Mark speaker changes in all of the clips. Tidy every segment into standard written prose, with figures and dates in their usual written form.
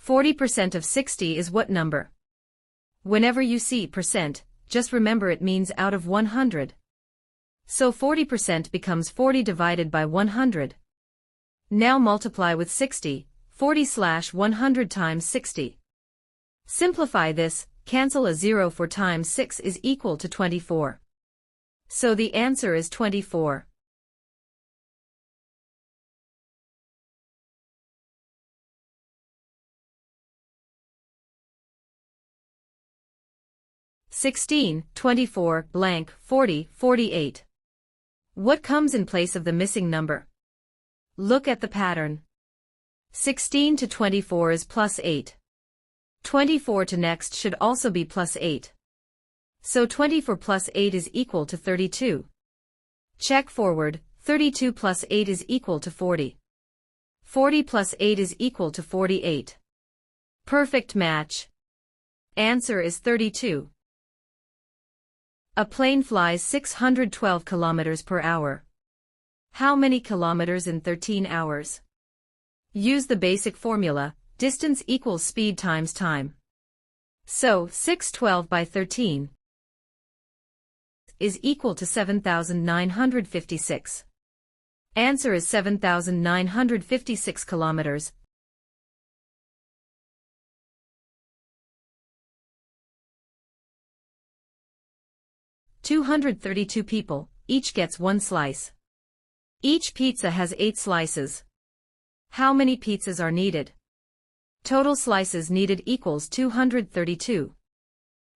Speaker 1: 40% of 60 is what number? Whenever you see percent, just remember it means out of 100. So 40% becomes 40 divided by 100. Now multiply with 60, 40/100 times 60. Simplify this, cancel a 0 4 times 6 is equal to 24. So the answer is 24. (16, 24, blank, 40, 48). What comes in place of the missing number? Look at the pattern. 16 to 24 is plus 8. 24 to next should also be plus 8. So 24 plus 8 is equal to 32. Check forward, 32 plus 8 is equal to 40. 40 plus 8 is equal to 48. Perfect match. Answer is 32. A plane flies 612 kilometers per hour. How many kilometers in 13 hours? Use the basic formula, distance equals speed times time. So, 612 by 13 is equal to 7,956. Answer is 7,956 kilometers. (232 people, each gets one slice. Each pizza has 8 slices. How many pizzas are needed? Total slices needed equals 232.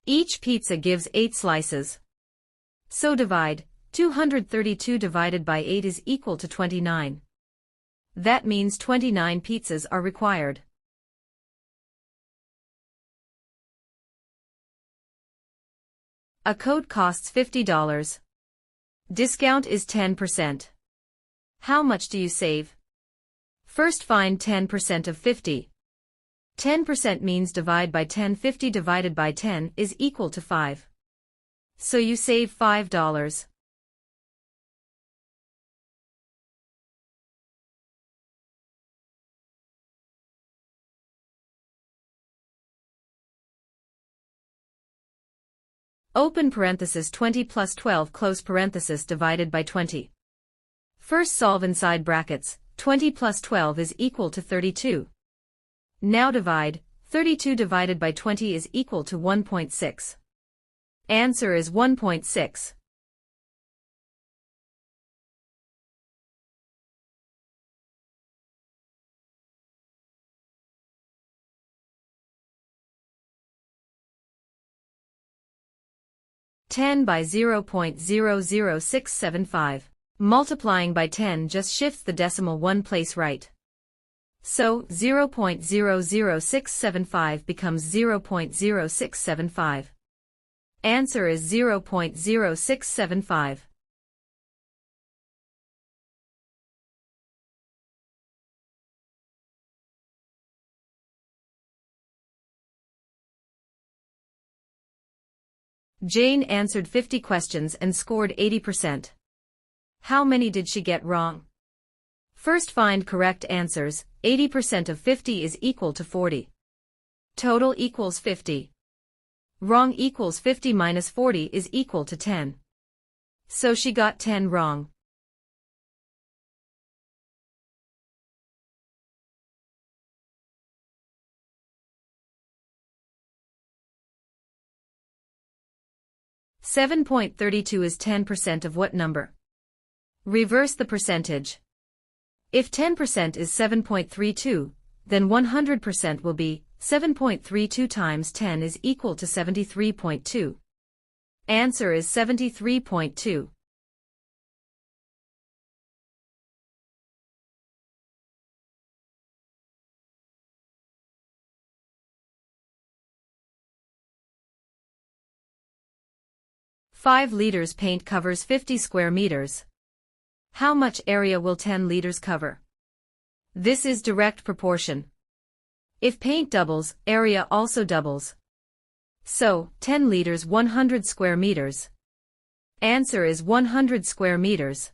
Speaker 1: Each pizza gives 8 slices. So divide, 232 divided by 8 is equal to 29. That means 29 pizzas are required. A coat costs $50. Discount is 10%. How much do you save? First find 10% of 50. 10% means divide by 10. 50 divided by 10 is equal to 5. So you save $5. Open parenthesis 20 plus 12 close parenthesis divided by 20. First solve inside brackets, 20 plus 12 is equal to 32. Now divide, 32 divided by 20 is equal to 1.6. Answer is 1.6. (10 by 0.00675). Multiplying by 10 just shifts the decimal one place right. So, 0.00675 becomes 0.0675. Answer is 0.0675. Jane answered 50 questions and scored 80%. How many did she get wrong? First find correct answers. 80% of 50 is equal to 40. Total equals 50. Wrong equals 50 minus 40 is equal to 10. So she got 10 wrong. (7.32) is 10% of what number? Reverse the percentage. If 10% is 7.32, then 100% will be 7.32 times 10 is equal to 73.2. Answer is 73.2. (5 liters paint covers 50 square meters. How much area will 10 liters cover? This is direct proportion. If paint doubles, area also doubles. So, 10 liters 100 square meters. Answer is 100 square meters.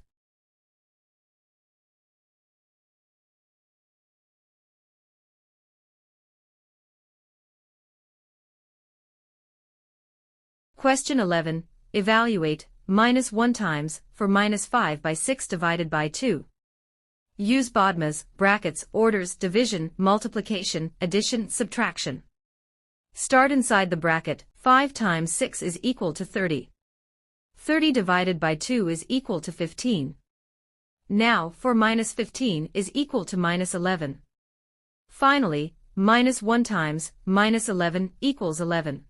Speaker 1: Question 11. Evaluate -1 times for -5 by 6 divided by 2. Use BODMAS, brackets, orders, division, multiplication, addition, subtraction. Start inside the bracket. 5 times 6 is equal to 30. 30 divided by 2 is equal to 15. Now, for -15 is equal to -11. Finally, -1 times -11 equals 11.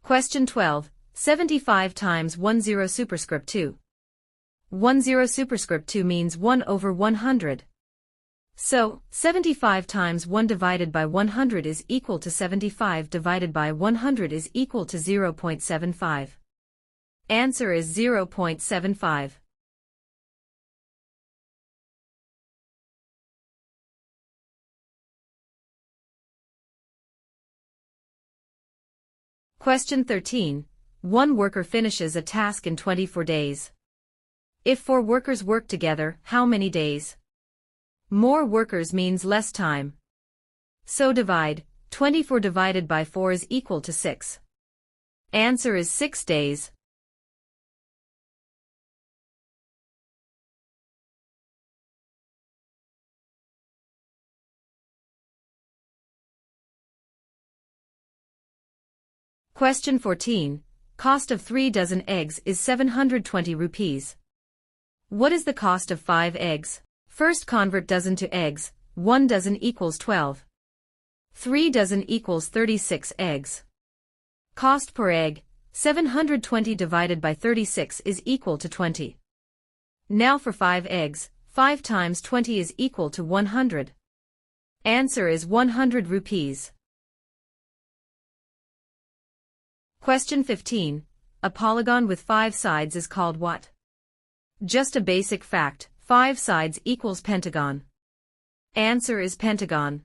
Speaker 1: Question 12. 75 times 10 superscript 2. 10 superscript 2 means 1 over 100. So, 75 times 1 divided by 100 is equal to 75 divided by 100 is equal to 0.75. Answer is 0.75. Question 13. One worker finishes a task in 24 days. If 4 workers work together, how many days? More workers means less time. So divide. 24 divided by 4 is equal to 6. Answer is 6 days. Question 14. Cost of 3 dozen eggs is 720 rupees. What is the cost of 5 eggs? First convert dozen to eggs. 1 dozen equals 12. 3 dozen equals 36 eggs. Cost per egg, 720 divided by 36 is equal to 20. Now for 5 eggs, 5 times 20 is equal to 100. Answer is 100 rupees. Question 15. A polygon with 5 sides is called what? Just a basic fact, 5 sides equals pentagon. Answer is pentagon.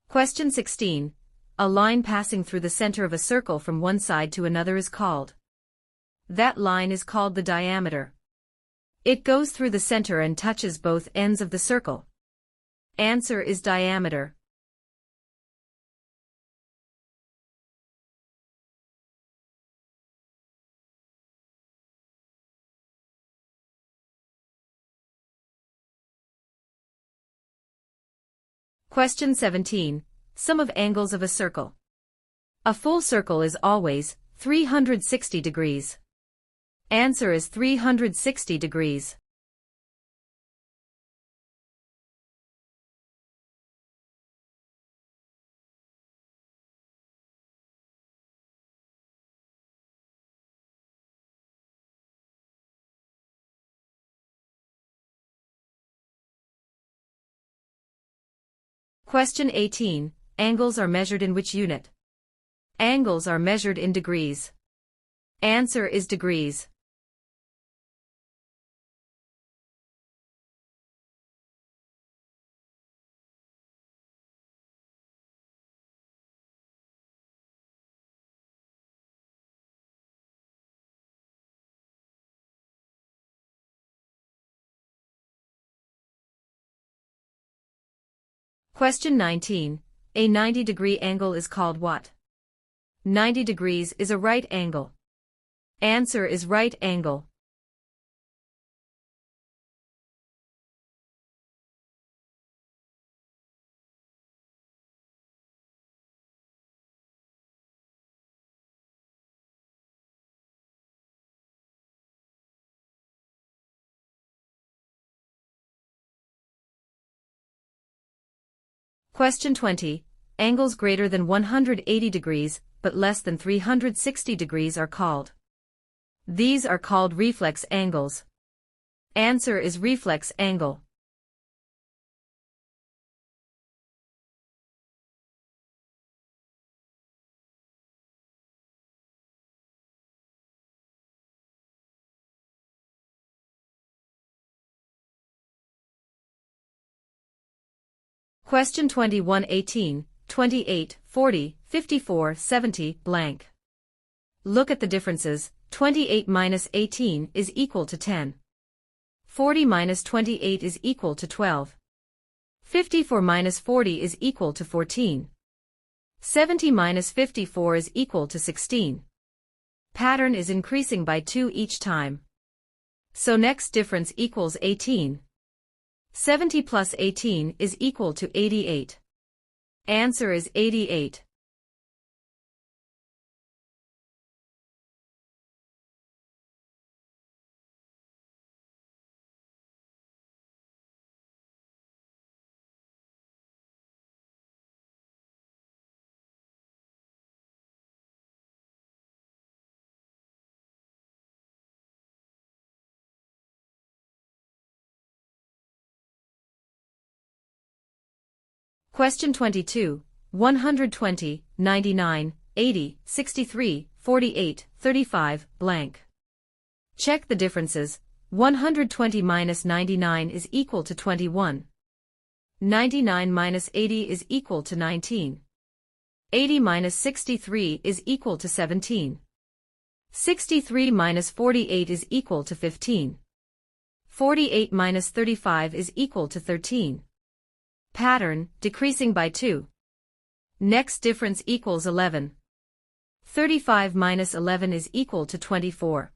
Speaker 1: Question 16. A line passing through the center of a circle from one side to another is called. That line is called the diameter. It goes through the center and touches both ends of the circle. Answer is diameter. Question 17. Sum of angles of a circle. A full circle is always 360 degrees. Answer is 360 degrees. Question 18. Angles are measured in which unit? Angles are measured in degrees. Answer is degrees. Question 19. A 90-degree angle is called what? 90 degrees is a right angle. Answer is right angle. Question 20. Angles greater than 180 degrees, but less than 360 degrees are called. These are called reflex angles. Answer is reflex angle. Question 21 18, 28, 40, 54, 70, blank. Look at the differences. 28 minus 18 is equal to 10. 40 minus 28 is equal to 12. 54 minus 40 is equal to 14. 70 minus 54 is equal to 16. Pattern is increasing by 2 each time. So next difference equals 18. 70 plus 18 is equal to 88. Answer is 88. Question 22, 120, 99, 80, 63, 48, 35, blank. Check the differences. 120 minus 99 is equal to 21. 99 minus 80 is equal to 19. 80 minus 63 is equal to 17. 63 minus 48 is equal to 15. 48 minus 35 is equal to 13. Pattern, decreasing by 2. Next difference equals 11. 35 minus 11 is equal to 24.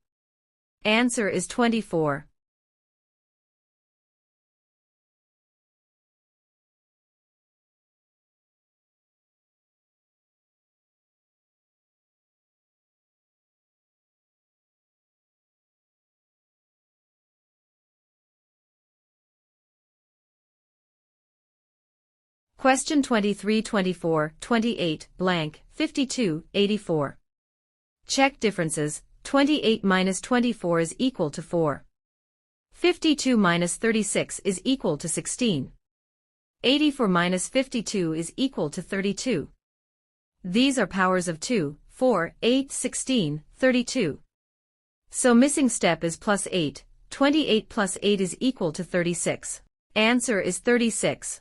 Speaker 1: Answer is 24. Question 23 24, 28, blank, 52, 84. Check differences. 28 minus 24 is equal to 4. 52 minus 36 is equal to 16. 84 minus 52 is equal to 32. These are powers of 2, 4, 8, 16, 32. So missing step is plus 8. 28 plus 8 is equal to 36. Answer is 36.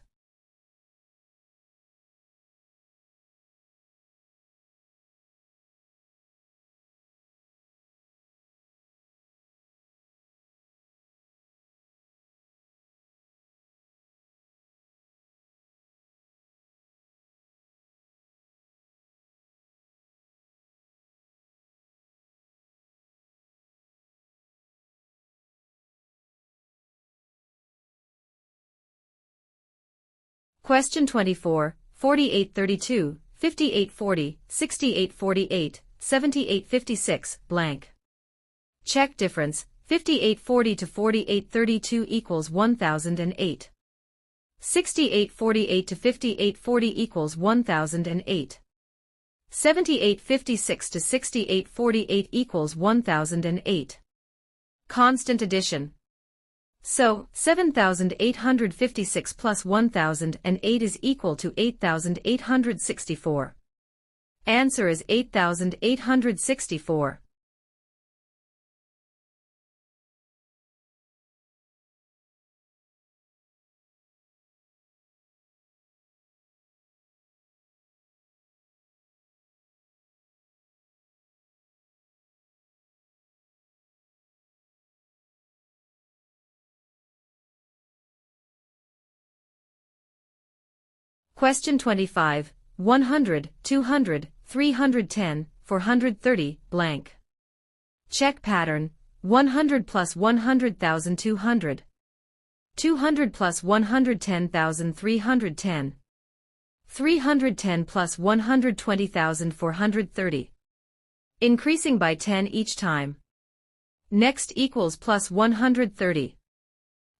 Speaker 1: Question 24, 48 32, 58 40, 68 48, 78 56, blank. Check difference. 58 40 to 48 32 equals 1008. 68 48 to 58 40 equals 1008. 78 56 to 68 48 equals 1008. Constant addition. So, 7,856 plus 1,008 is equal to 8,864. Answer is 8,864. Question 25, 100, 200, 310, 430, blank. Check pattern. 100 plus 100,000 200. 200 plus 110,000 310. 310 plus 120,000 430. Increasing by 10 each time. Next equals plus 130.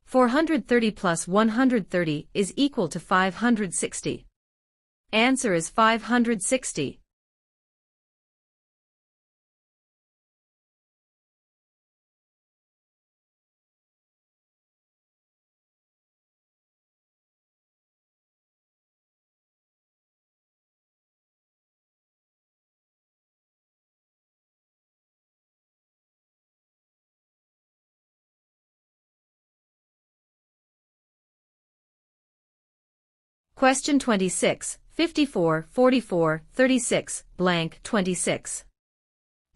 Speaker 1: 430 plus 130 is equal to 560. Answer is 560. Question 26, 54, 44, 36, blank, 26.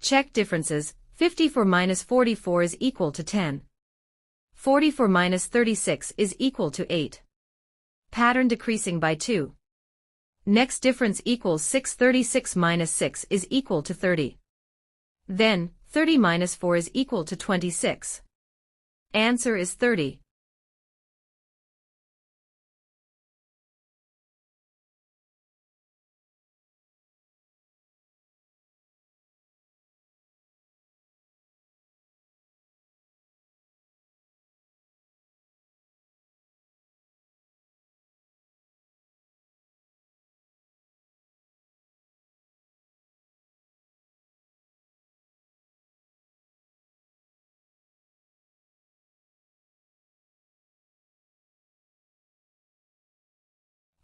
Speaker 1: Check differences. 54 minus 44 is equal to 10. 44 minus 36 is equal to 8. Pattern decreasing by 2. Next difference equals 6. 36 minus 6 is equal to 30. Then, 30 minus 4 is equal to 26. Answer is 30.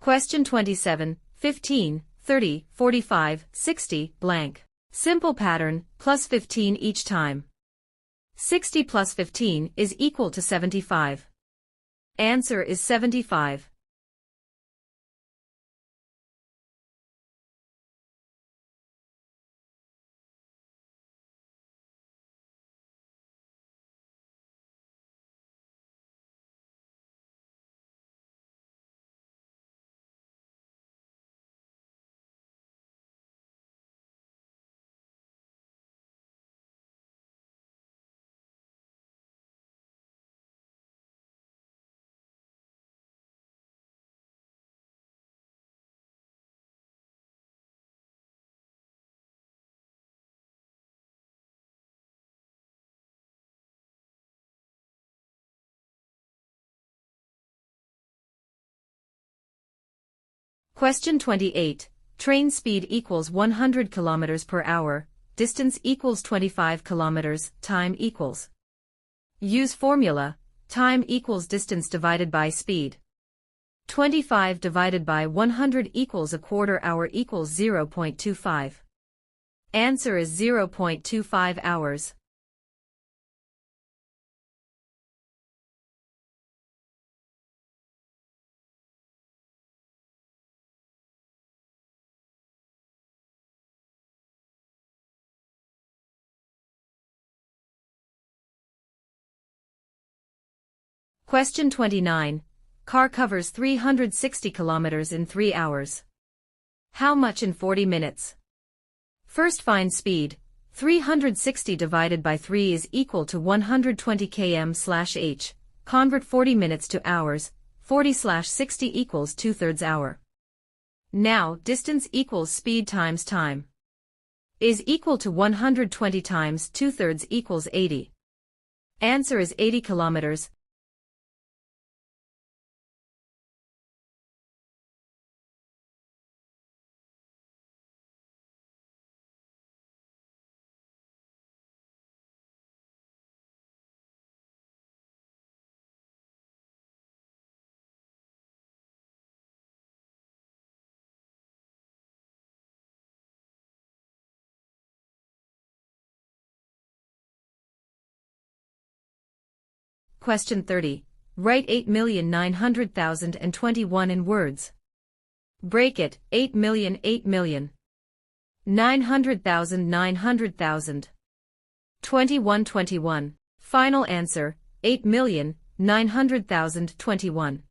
Speaker 1: Question 27, 15, 30, 45, 60, blank. Simple pattern, plus 15 each time. 60 plus 15 is equal to 75. Answer is 75. Question 28. Train speed equals 100 kilometers per hour, distance equals 25 kilometers, time equals. Use formula, time equals distance divided by speed. 25 divided by 100 equals a quarter hour equals 0.25. Answer is 0.25 hours. Question 29. Car covers 360 kilometers in 3 hours. How much in 40 minutes? First find speed. 360 divided by 3 is equal to 120 km/h. Convert 40 minutes to hours. 40/60 equals 2/3 hour. Now, distance equals speed times time. Is equal to 120 times 2/3 equals 80. Answer is 80 kilometers. Question 30. Write 8,900,021 in words. Break it, 8 million 8 million. 900,000 900,000. 21 21. Final answer, 8,900,021.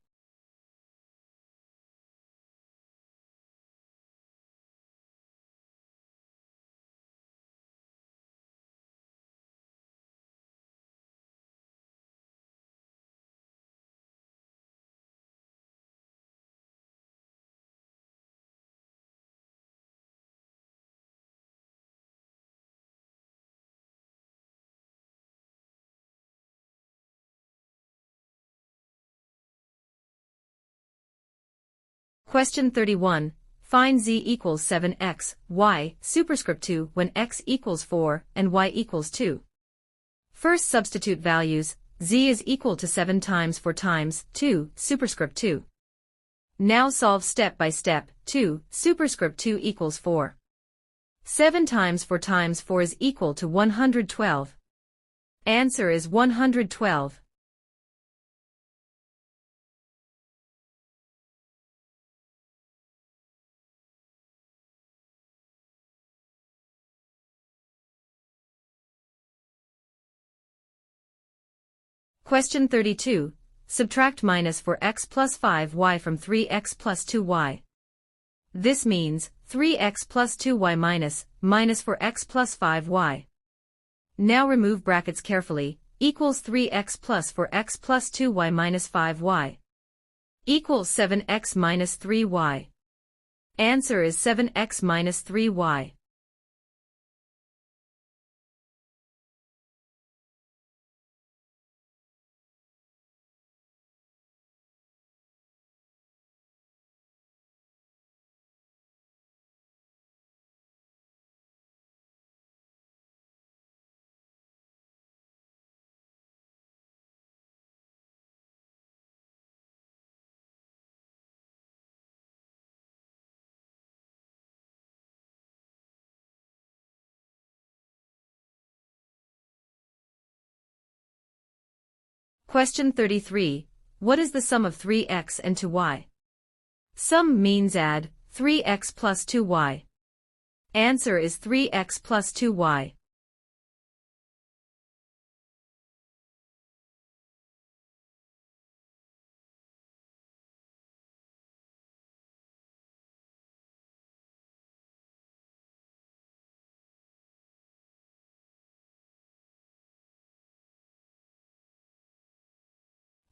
Speaker 1: Question 31. Find z equals 7x, y, superscript 2 when x equals 4 and y equals 2. First substitute values, z is equal to 7 times 4 times 2, superscript 2. Now solve step by step. 2, superscript 2 equals 4. 7 times 4 times 4 is equal to 112. Answer is 112. Question 32. Subtract minus 4x plus 5y from 3x plus 2y. This means 3x plus 2y minus 4x plus 5y. Now remove brackets carefully, equals 3x plus 4x plus 2y minus 5y. Equals 7x minus 3y. Answer is 7x minus 3y. Question 33. What is the sum of 3x and 2y? Sum means add 3x plus 2y. Answer is 3x plus 2y.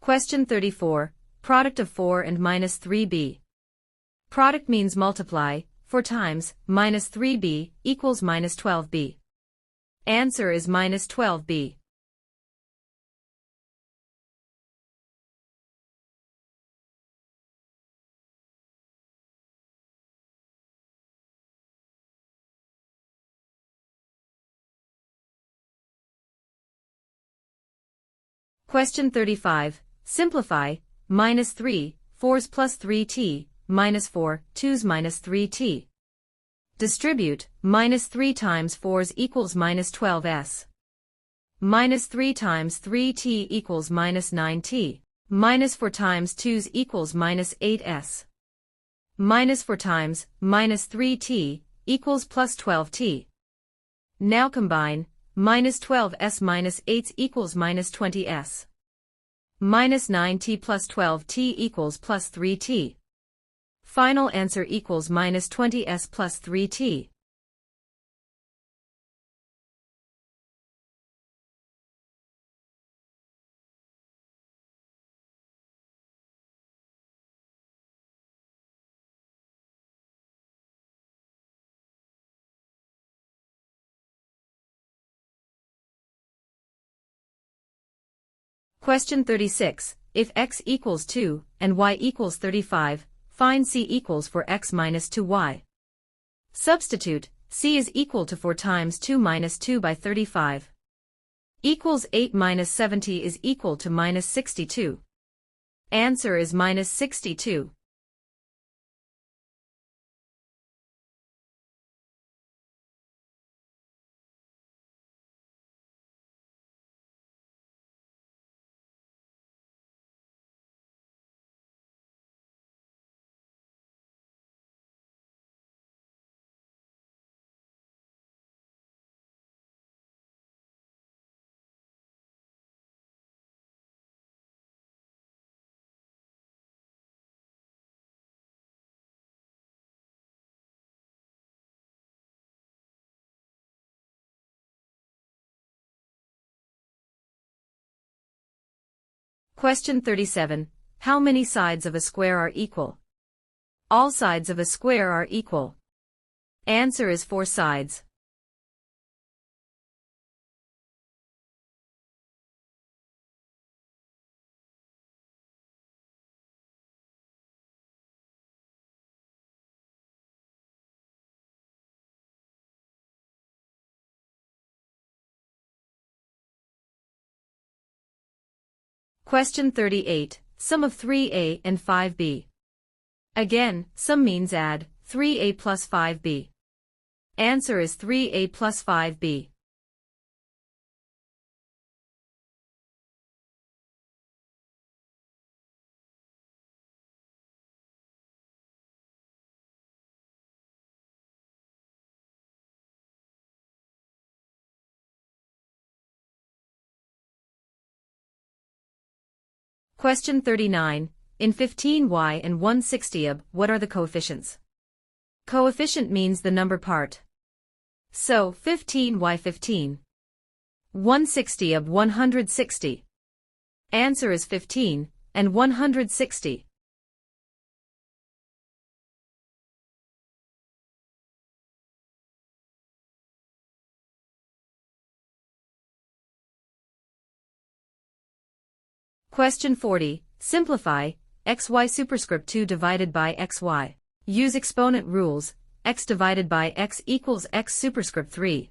Speaker 1: Question 34. Product of 4 and minus 3b. Product means multiply, 4 times, minus 3b, equals minus 12b. Answer is minus 12b. Question 35. Simplify, minus 3, 4's plus 3t, minus 4, 2's minus 3t. Distribute, minus 3 times 4's equals minus 12s. Minus 3 times 3t equals minus 9t. Minus 4 times 2's equals minus 8s. Minus 4 times, minus 3t, equals plus 12t. Now combine, minus 12s minus 8 equals minus 20s. Minus 9t plus 12t equals plus 3t. Final answer equals minus 20s plus 3t. Question 36. If x equals 2 and y equals 35, find c equals 4x minus 2y. Substitute, c is equal to 4 times 2 minus 2 by 35. Equals 8 minus 70 is equal to minus 62. Answer is minus 62. Question 37. How many sides of a square are equal? All sides of a square are equal. Answer is 4 sides. Question 38. Sum of 3a and 5b. Again, sum means add 3a plus 5b. Answer is 3a plus 5b. Question 39. In 15y and 160, what are the coefficients? Coefficient means the number part. So, 15y 15. 160 160. Answer is 15, and 160. Question 40. Simplify, xy superscript 2 divided by xy. Use exponent rules, x divided by x equals x superscript 3.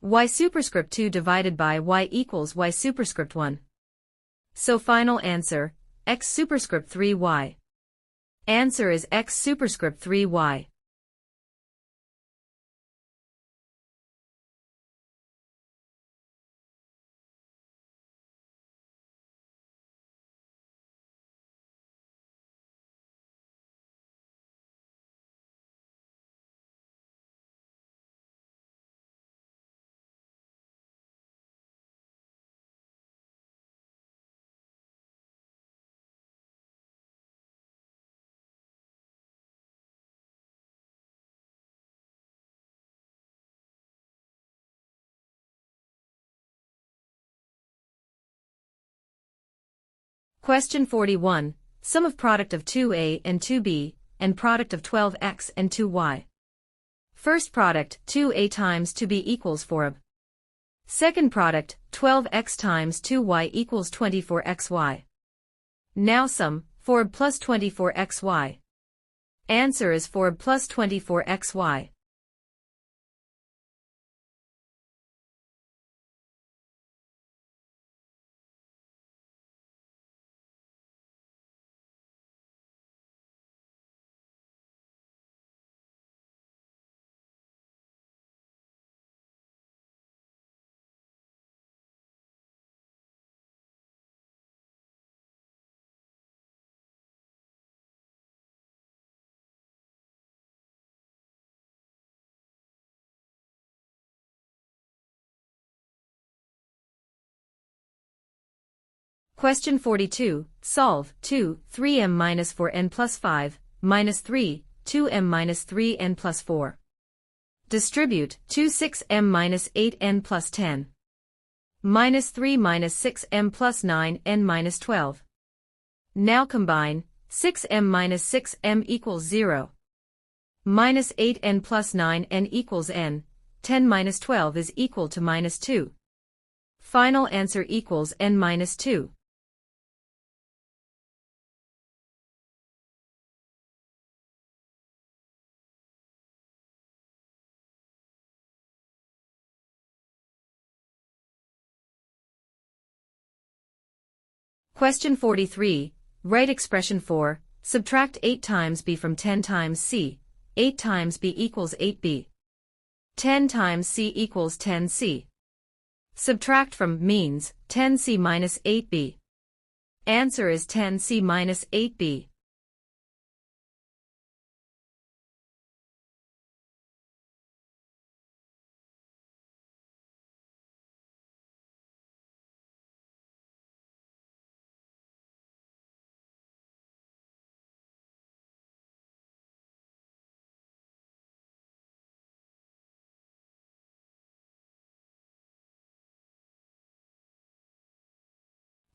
Speaker 1: Y superscript 2 divided by y equals y superscript 1. So final answer, x superscript 3y. Answer is x superscript 3y. Question 41. Sum of product of 2a and 2b, and product of 12x and 2y. First product, 2a times 2b equals 4ab. Second product, 12x times 2y equals 24xy. Now sum, 4ab plus 24xy. Answer is 4ab plus 24xy. Question 42. Solve 2, 3m minus 4n plus 5, minus 3, 2m minus 3n plus 4. Distribute 2 6m minus 8n plus 10. Minus 3 minus 6m plus 9n minus 12. Now combine, 6m minus 6m equals 0. Minus 8n plus 9n equals n, 10 minus 12 is equal to minus 2. Final answer equals n minus 2. Question 43. Write expression 4, subtract 8 times b from 10 times c, 8 times b equals 8b. 10 times c equals 10c. Subtract from means 10c minus 8b. Answer is 10c minus 8b.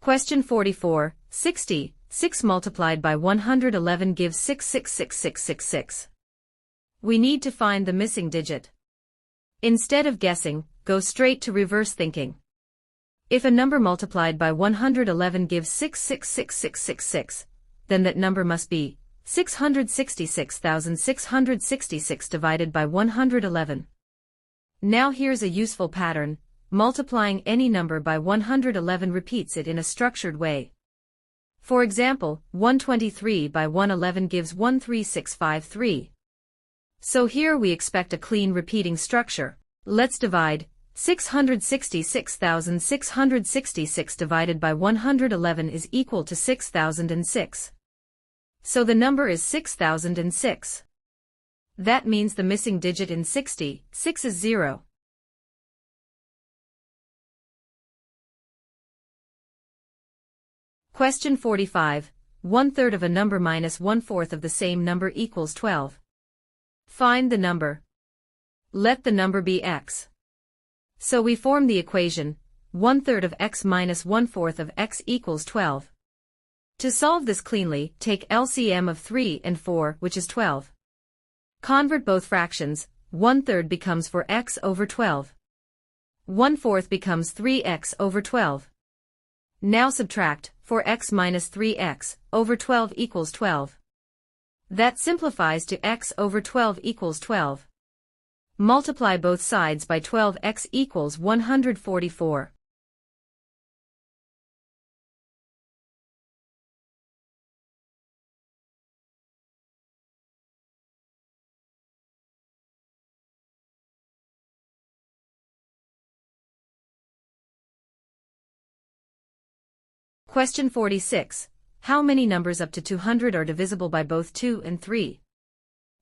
Speaker 1: Question 44. 60. 6 multiplied by 111 gives 666666. We need to find the missing digit. Instead of guessing, go straight to reverse thinking. If a number multiplied by 111 gives 666666, then that number must be 666,666 divided by 111. Now here's a useful pattern. Multiplying any number by 111 repeats it in a structured way. For example, 123 by 111 gives 13653. So here we expect a clean repeating structure. Let's divide. 666,666 divided by 111 is equal to 6,006. So the number is 6,006. That means the missing digit in 60, 6 is 0. Question 45. 1/3 of a number minus 1/4 of the same number equals 12. Find the number. Let the number be x. So we form the equation, 1/3 of x minus 1/4 of x equals 12. To solve this cleanly, take LCM of 3 and 4, which is 12. Convert both fractions, 1/3 becomes 4x over 12. 1/4 becomes 3x over 12. Now subtract, 4x minus 3x over 12 equals 12. That simplifies to x over 12 equals 12. Multiply both sides by 12, x equals 144. Question 46. How many numbers up to 200 are divisible by both 2 and 3?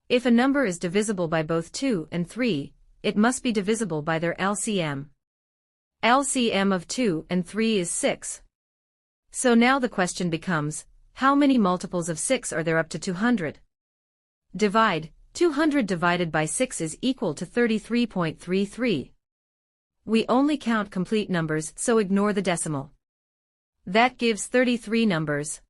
Speaker 1: If a number is divisible by both 2 and 3, it must be divisible by their LCM. LCM of 2 and 3 is 6. So now the question becomes, how many multiples of 6 are there up to 200? Divide, 200 divided by 6 is equal to 33.33. We only count complete numbers, so ignore the decimal. That gives 33 numbers.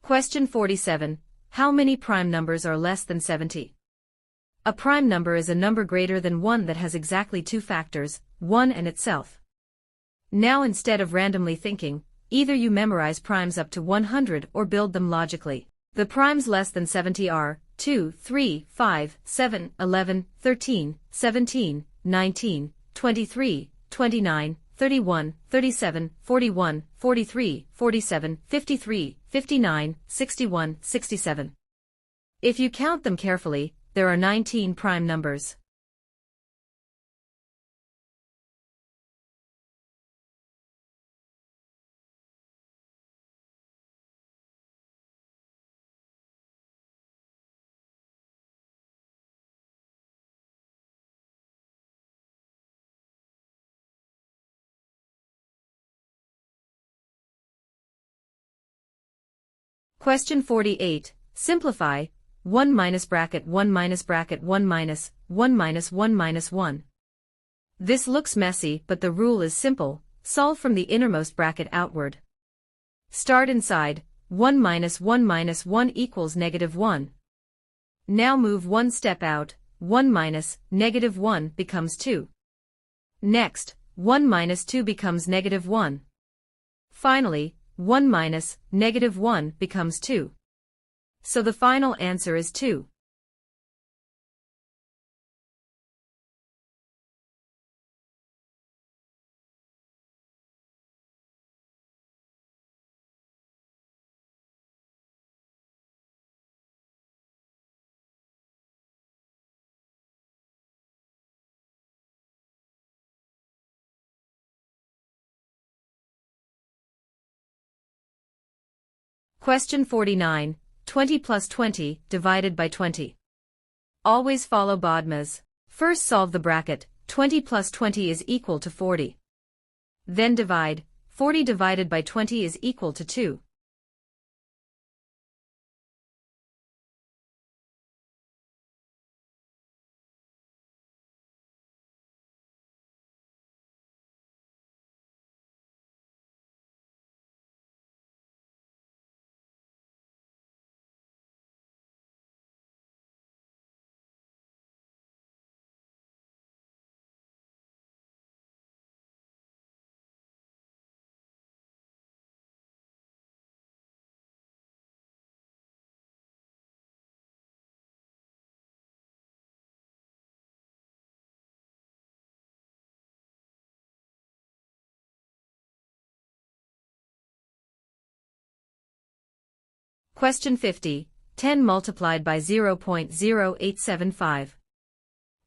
Speaker 1: Question 47. How many prime numbers are less than 70? A prime number is a number greater than 1 that has exactly two factors, 1 and itself. Now instead of randomly thinking, either you memorize primes up to 100 or build them logically. The primes less than 70 are 2, 3, 5, 7, 11, 13, 17, 19, 23, 29, 31, 37, 41, 43, 47, 53, 59, 61, 67. If you count them carefully, there are 19 prime numbers. Question 48. Simplify, 1 minus bracket 1 minus bracket 1 minus 1 minus 1 minus 1. This looks messy, but the rule is simple, solve from the innermost bracket outward. Start inside, 1 minus 1 equals negative 1. Now move one step out, 1 minus negative 1 becomes 2. Next, 1 minus 2 becomes negative 1. Finally, 1 minus negative 1 becomes 2. So the final answer is 2. Question 49. 20 plus 20 divided by 20. Always follow BODMAS. First solve the bracket, 20 plus 20 is equal to 40. Then divide, 40 divided by 20 is equal to 2. Question 50, 10 multiplied by 0.0875.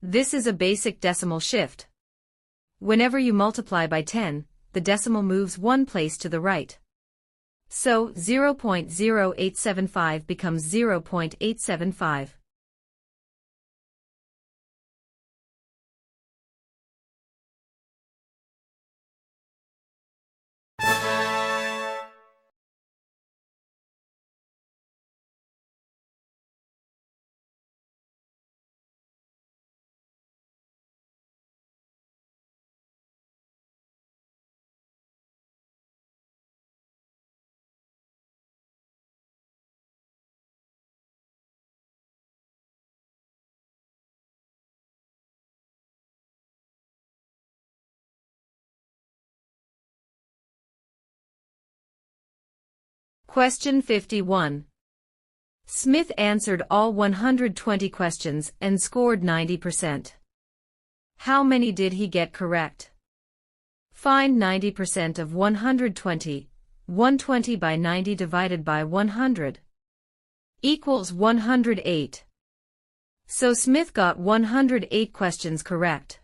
Speaker 1: This is a basic decimal shift. Whenever you multiply by 10, the decimal moves one place to the right. So 0.0875 becomes 0.875. Question 51. Smith answered all 120 questions and scored 90%. How many did he get correct? Find 90% of 120. 120 by 90 divided by 100 equals 108. So Smith got 108 questions correct.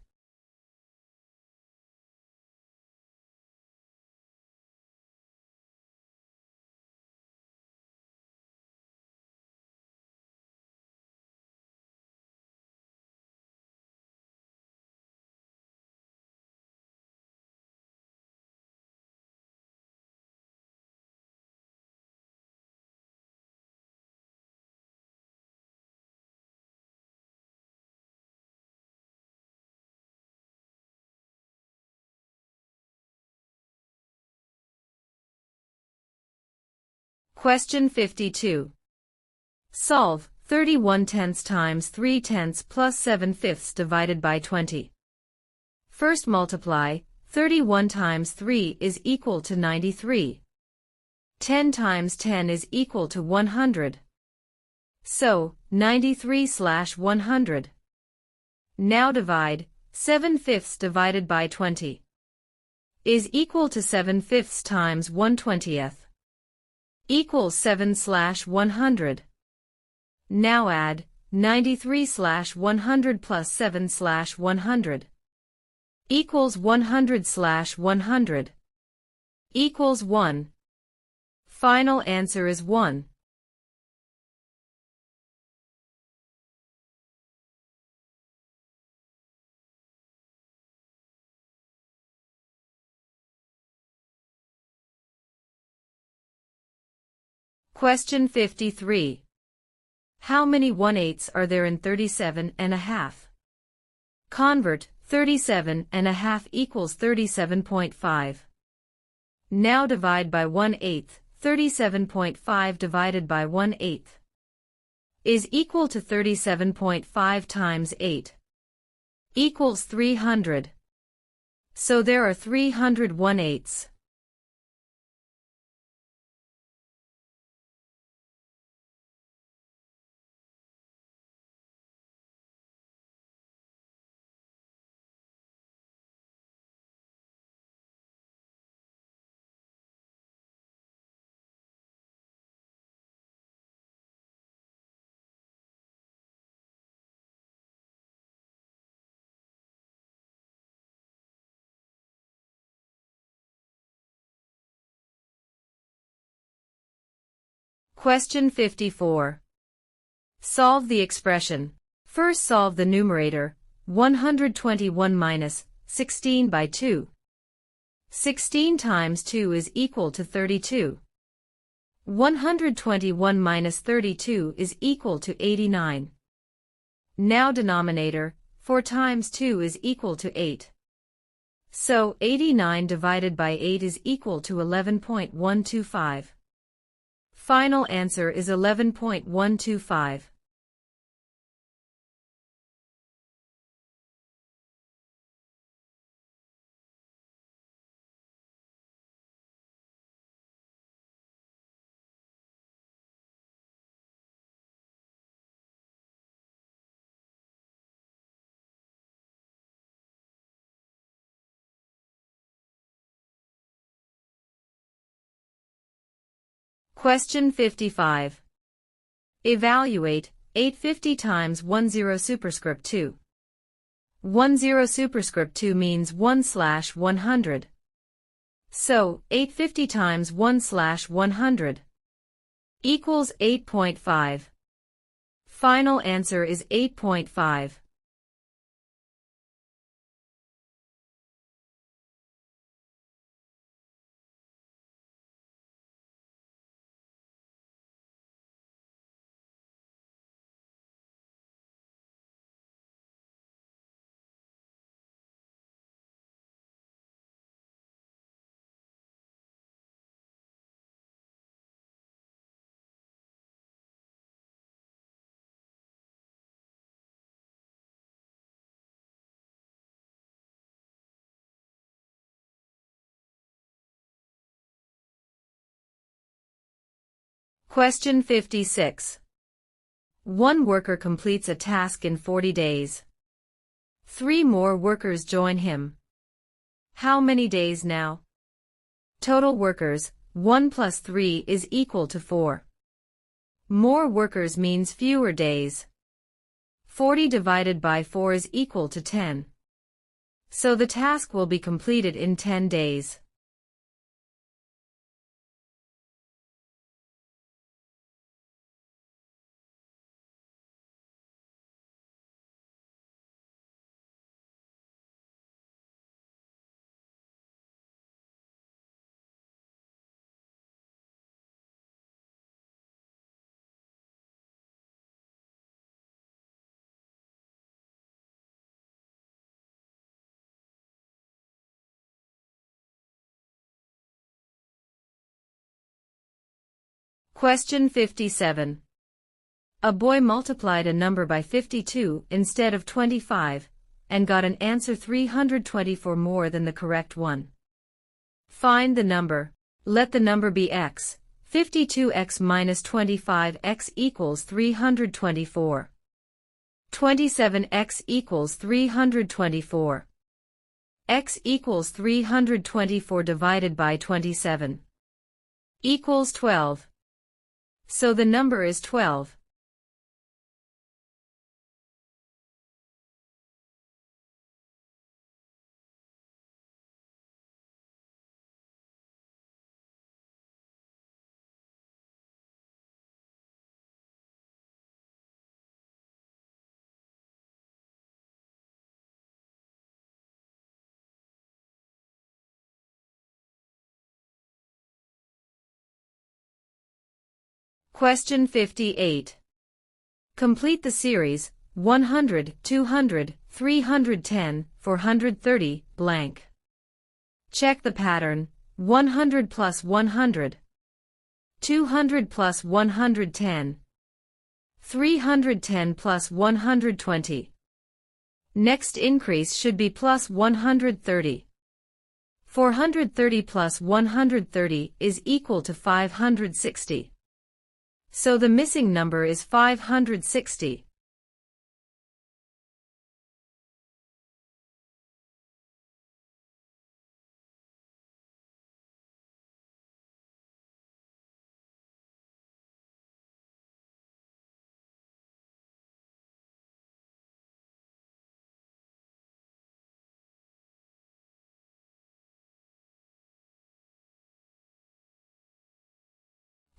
Speaker 1: Question 52. Solve 31/10 times 3/10 plus 7/5 divided by 20. First multiply, 31 times 3 is equal to 93. 10 times 10 is equal to 100. So, 93/100. Now divide, 7/5 divided by 20 is equal to 7/5 times 1/20 equals 7/100. Now add 93/100 plus 7/100 equals 100/100 equals 1. Final answer is 1. Question 53. How many 1/8 are there in 37.5? Convert 37.5 equals 37.5. Now divide by 1/8. 37.5 divided by 1/8 is equal to 37.5 times 8 equals 300. So there are 300 1/8. Question 54. Solve the expression. First solve the numerator, 121 minus 16 by 2. 16 times 2 is equal to 32. 121 minus 32 is equal to 89. Now denominator, 4 times 2 is equal to 8. So 89 divided by 8 is equal to 11.125. Final answer is 11.125. Question 55. Evaluate 850 times 10 superscript 2. 10 superscript 2 means 1/100. So, 850 times 1/100 equals 8.5. Final answer is 8.5. Question 56. One worker completes a task in 40 days. 3 more workers join him. How many days now? Total workers, 1 plus 3 is equal to 4. More workers means fewer days. 40 divided by 4 is equal to 10. So the task will be completed in 10 days. Question 57. A boy multiplied a number by 52 instead of 25, and got an answer 324 more than the correct one. Find the number. Let the number be x. 52x minus 25x equals 324. 27x equals 324. X equals 324 divided by 27 equals 12. So the number is 12. Question 58. Complete the series 100, 200, 310, 430, blank. Check the pattern 100 plus 100, 200 plus 110, 310 plus 120. Next increase should be plus 130. 430 plus 130 is equal to 560. So the missing number is 560.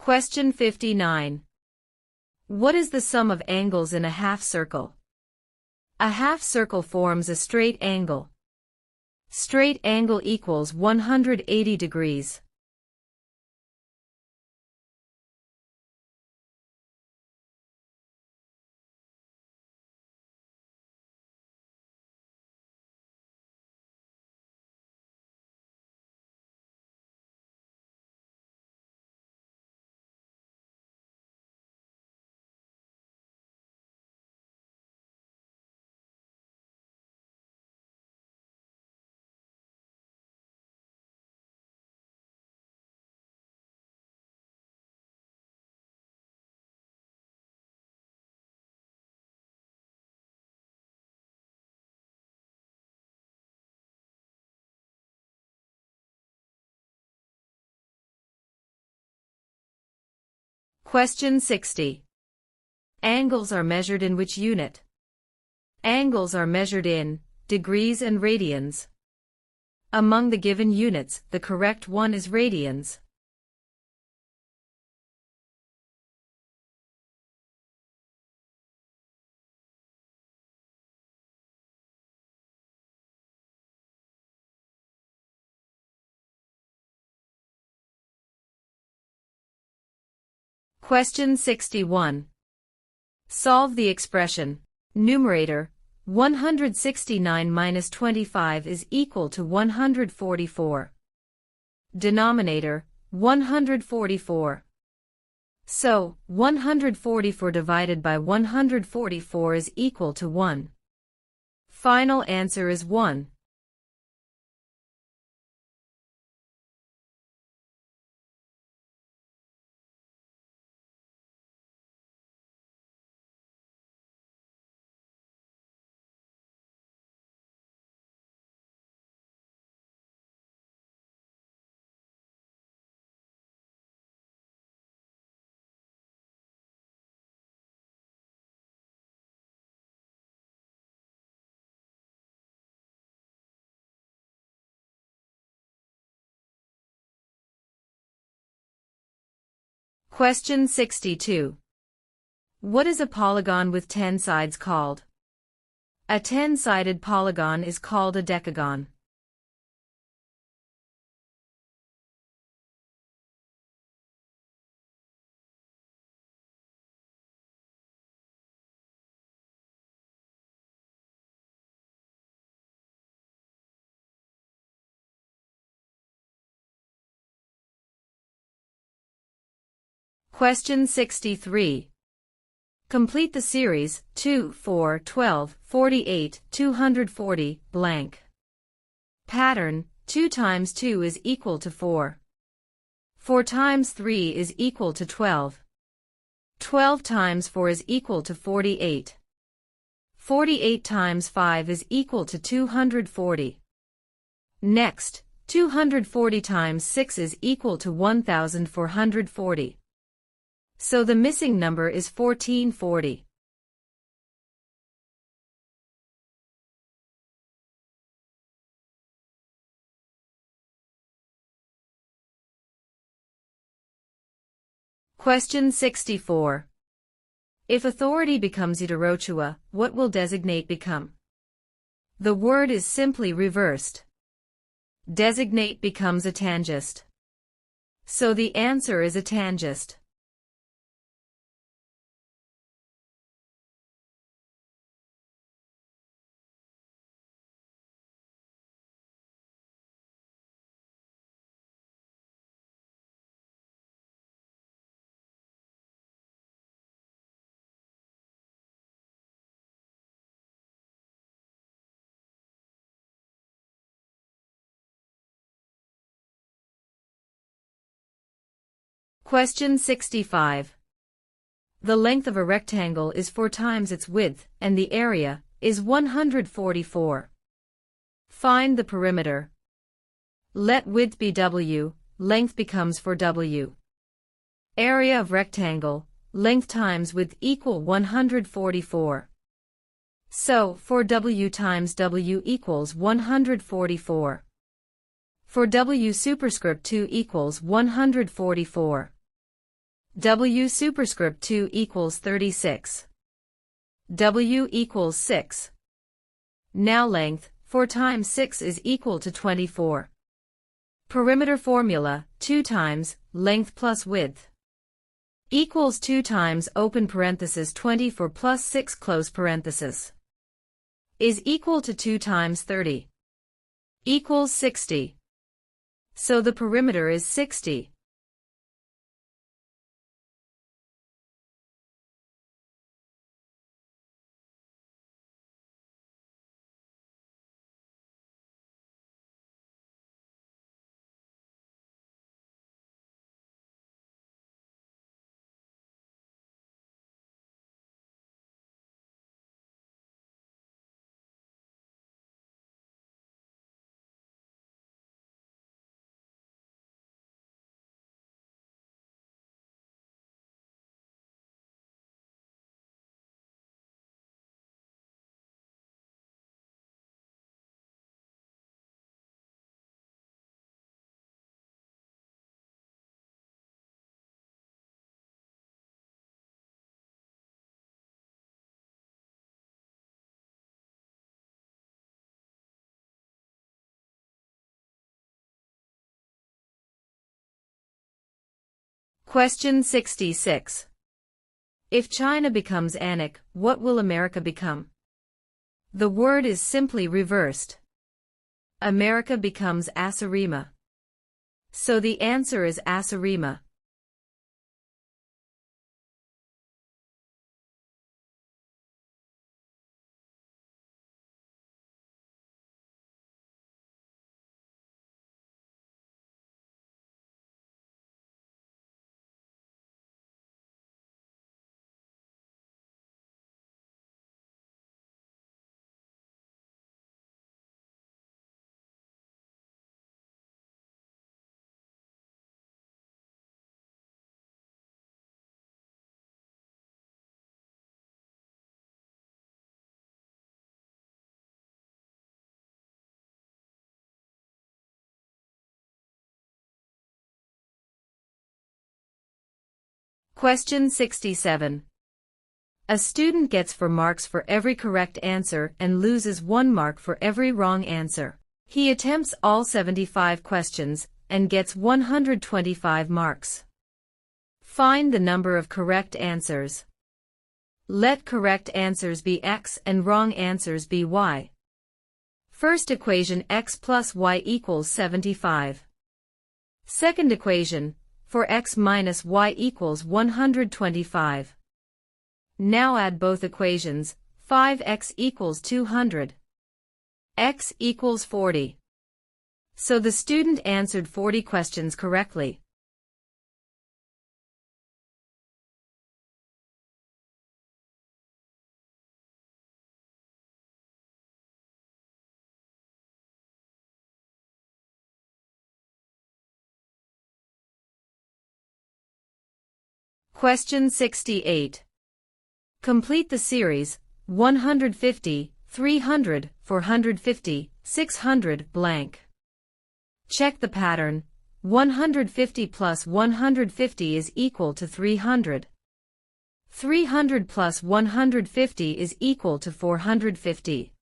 Speaker 1: Question 59. What is the sum of angles in a half circle? A half circle forms a straight angle. Straight angle equals 180 degrees. Question 60. Angles are measured in which unit? Angles are measured in degrees and radians. Among the given units, the correct one is radians. Question 61. Solve the expression. Numerator, 169 minus 25 is equal to 144. Denominator, 144. So, 144 divided by 144 is equal to 1. Final answer is 1. Question 62. What is a polygon with 10 sides called? A 10-sided polygon is called a decagon. Question 63. Complete the series 2, 4, 12, 48, 240, blank. Pattern, 2 times 2 is equal to 4. 4 times 3 is equal to 12. 12 times 4 is equal to 48. 48 times 5 is equal to 240. Next, 240 times 6 is equal to 1440. So the missing number is 1440. Question 64. If authority becomes heterochoa, what will designate become? The word is simply reversed. Designate becomes a tangist. So the answer is a tangist. Question 65. The length of a rectangle is 4 times its width, and the area is 144. Find the perimeter. Let width be W, length becomes 4W. Area of rectangle, length times width equal 144. So, 4W times W equals 144. For W superscript 2 equals 144. W superscript 2 equals 36. W equals 6. Now length, 4 times 6 is equal to 24. Perimeter formula, 2 times, length plus width. Equals 2 times open parenthesis 24 plus 6 close parenthesis. Is equal to 2 times 30. Equals 60. So the perimeter is 60. Question 66. If China becomes Anik, what will America become? The word is simply reversed. America becomes Asarima. So the answer is Asarima. Question 67. A student gets 4 marks for every correct answer and loses 1 mark for every wrong answer. He attempts all 75 questions and gets 125 marks. Find the number of correct answers. Let correct answers be x and wrong answers be y. First equation, x plus y equals 75. Second equation, for x minus y equals 125. Now add both equations, 5x equals 200. X equals 40. So the student answered 40 questions correctly. Question 68. Complete the series 150, 300, 450, 600 blank. Check the pattern. 150 plus 150 is equal to 300. 300 plus 150 is equal to 450.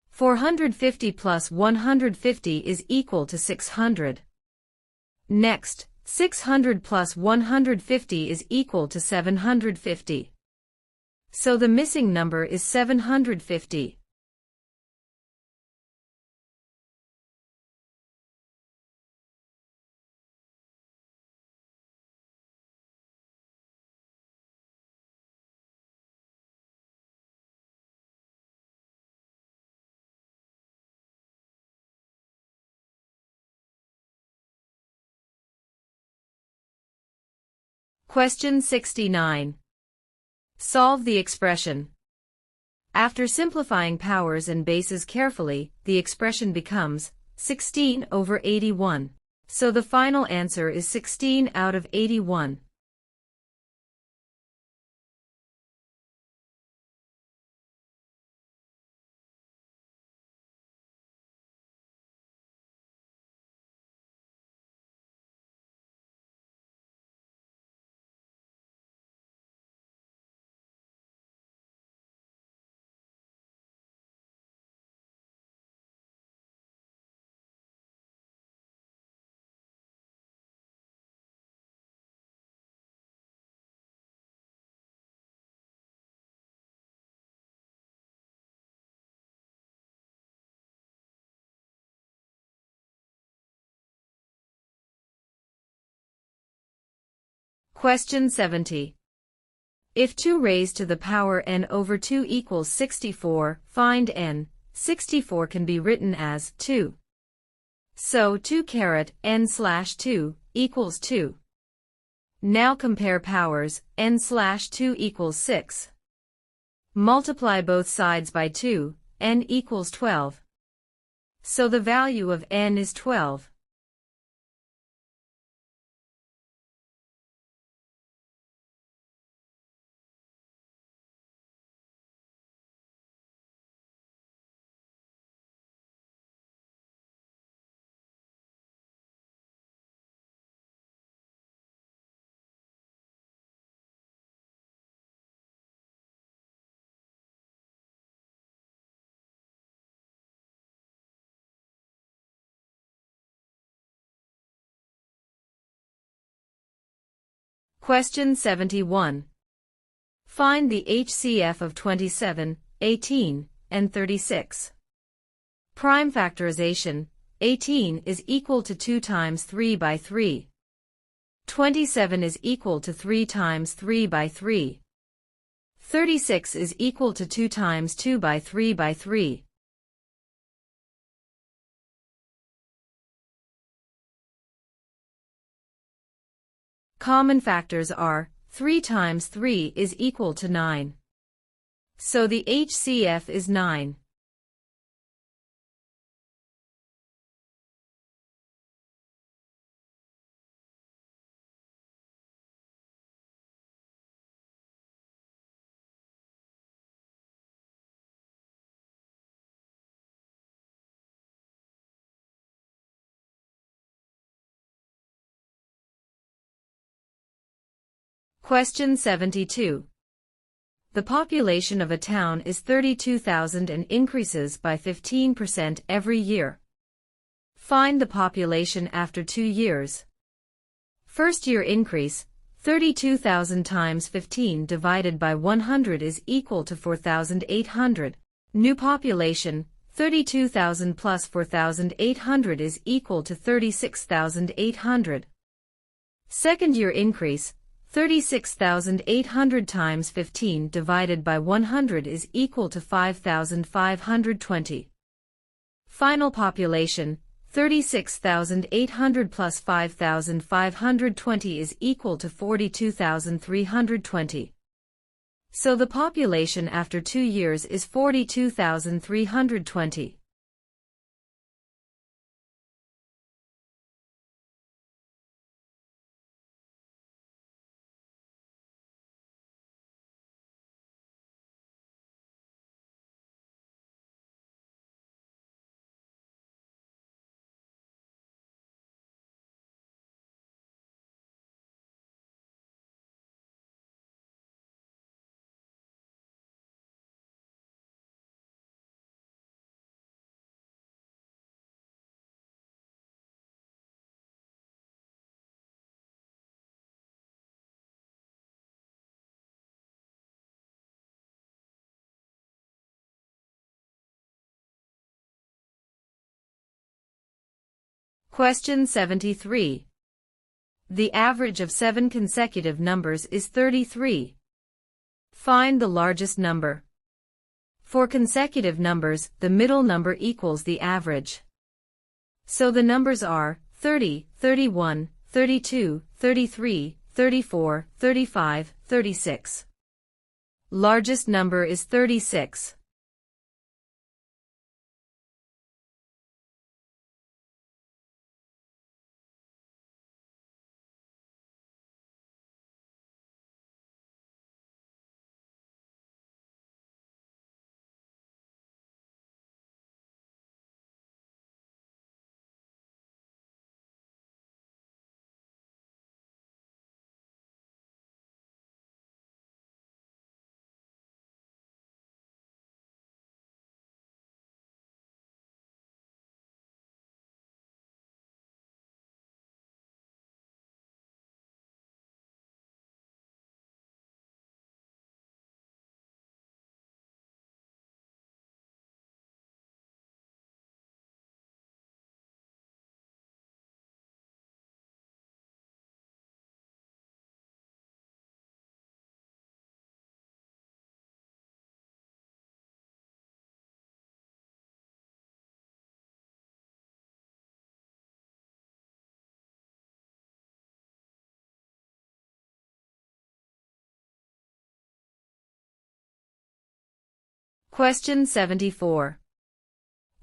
Speaker 1: 450 plus 150 is equal to 600. Next, 600 plus 150 is equal to 750. So the missing number is 750. Question 69. Solve the expression. After simplifying powers and bases carefully, the expression becomes 16 over 81. So the final answer is 16 out of 81. Question 70. If 2 raised to the power n over 2 equals 64, find n. 64 can be written as 2. So 2 caret n slash 2 equals 2. Now compare powers, n slash 2 equals 6. Multiply both sides by 2, n equals 12. So the value of n is 12. Question 71. Find the HCF of 27, 18, and 36. Prime factorization, 18 is equal to 2 times 3 by 3. 27 is equal to 3 times 3 by 3. 36 is equal to 2 times 2 by 3 by 3. Common factors are 3 times 3 is equal to 9. So the HCF is 9. Question 72. The population of a town is 32,000 and increases by 15% every year. Find the population after 2 years. First year increase, 32,000 times 15 divided by 100 is equal to 4,800. New population, 32,000 plus 4,800 is equal to 36,800. Second year increase, 36,800 times 15 divided by 100 is equal to 5,520. Final population, 36,800 plus 5,520 is equal to 42,320. So the population after 2 years is 42,320. Question 73. The average of 7 consecutive numbers is 33. Find the largest number. For consecutive numbers, the middle number equals the average. So the numbers are 30, 31, 32, 33, 34, 35, 36. Largest number is 36. Question 74.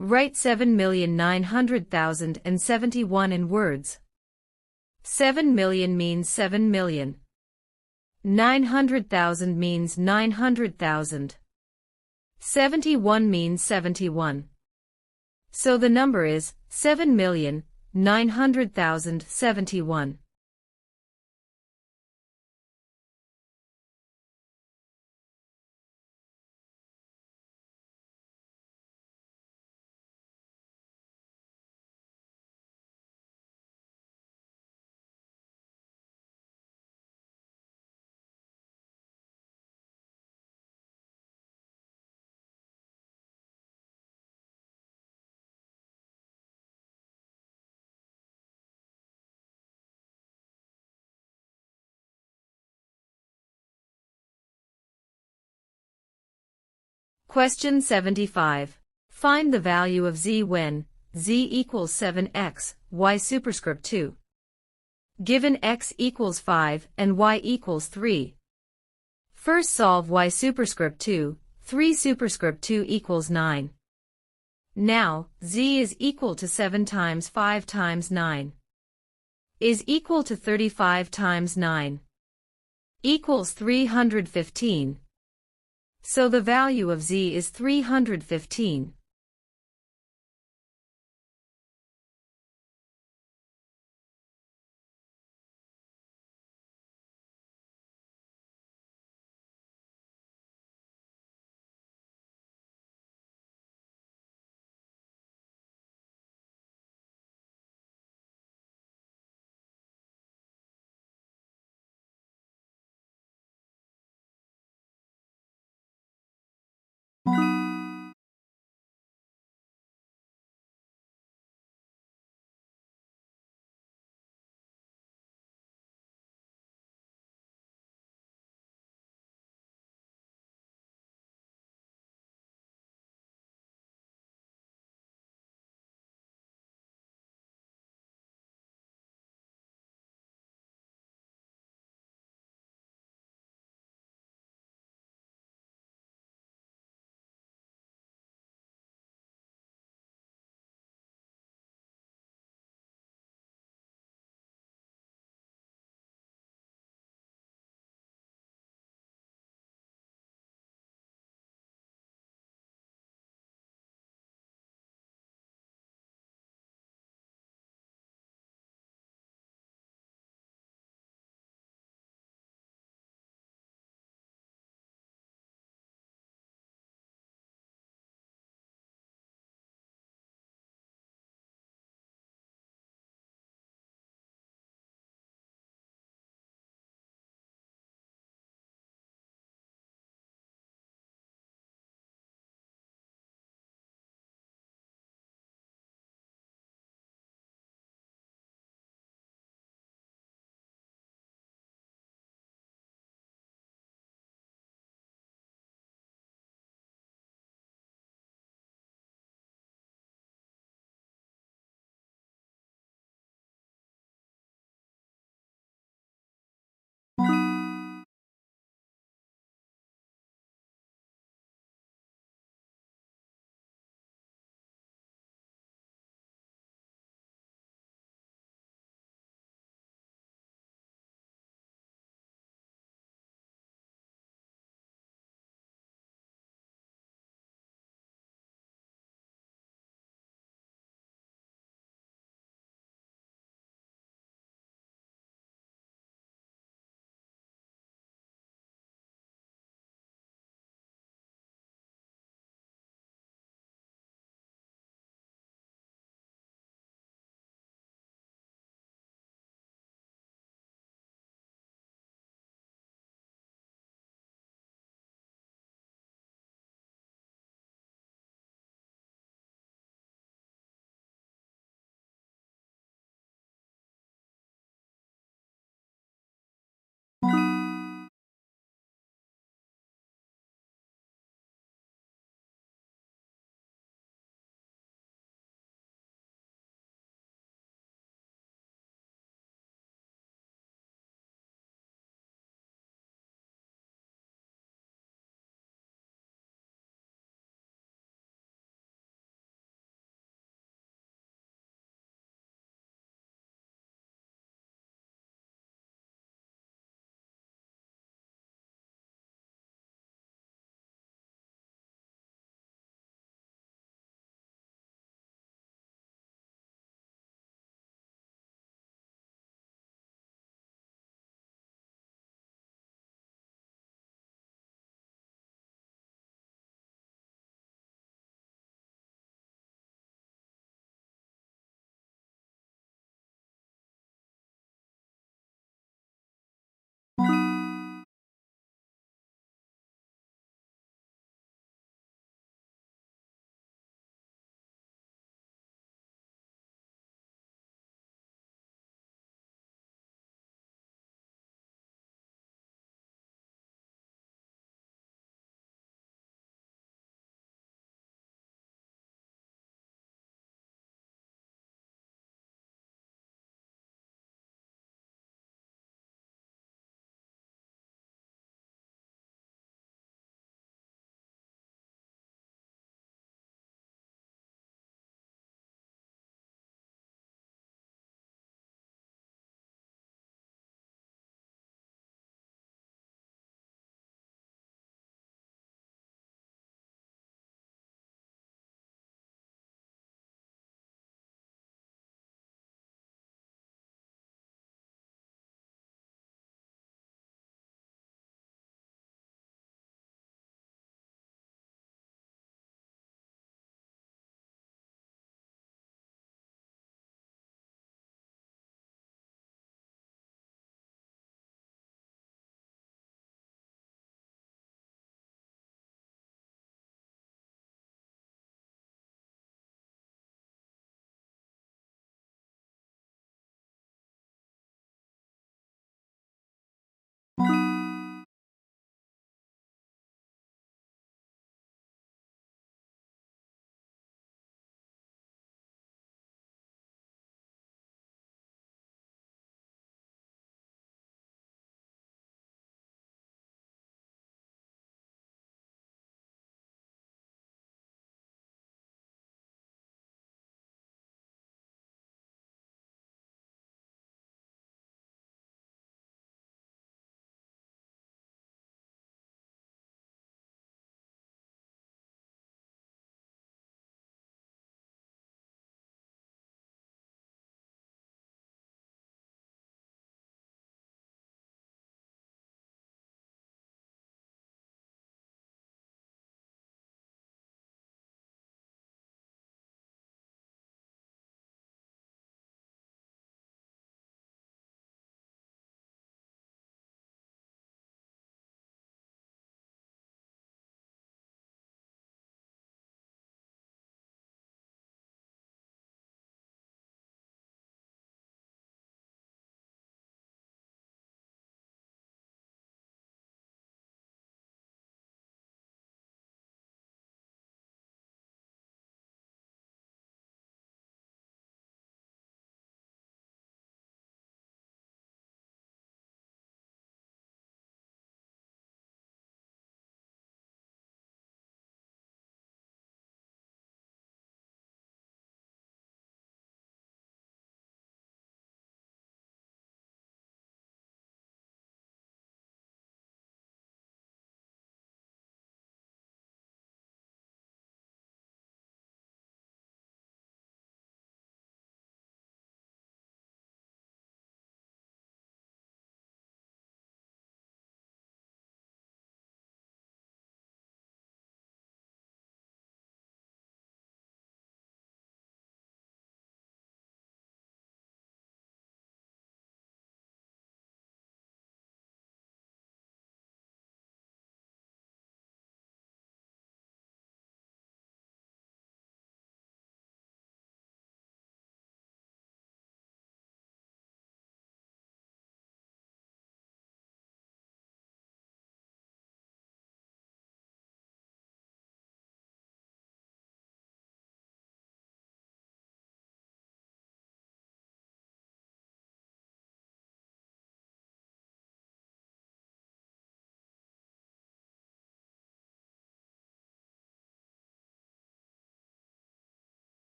Speaker 1: Write 7,900,071 in words. 7 million means 7 million. 900,000 means 900,000. 71 means 71. So the number is 7,900,071. Question 75. Find the value of z when z equals 7x, y superscript 2. Given x equals 5 and y equals 3. First solve y superscript 2, 3 superscript 2 equals 9. Now, z is equal to 7 times 5 times 9. Is equal to 35 times 9. Equals 315. So the value of z is 315.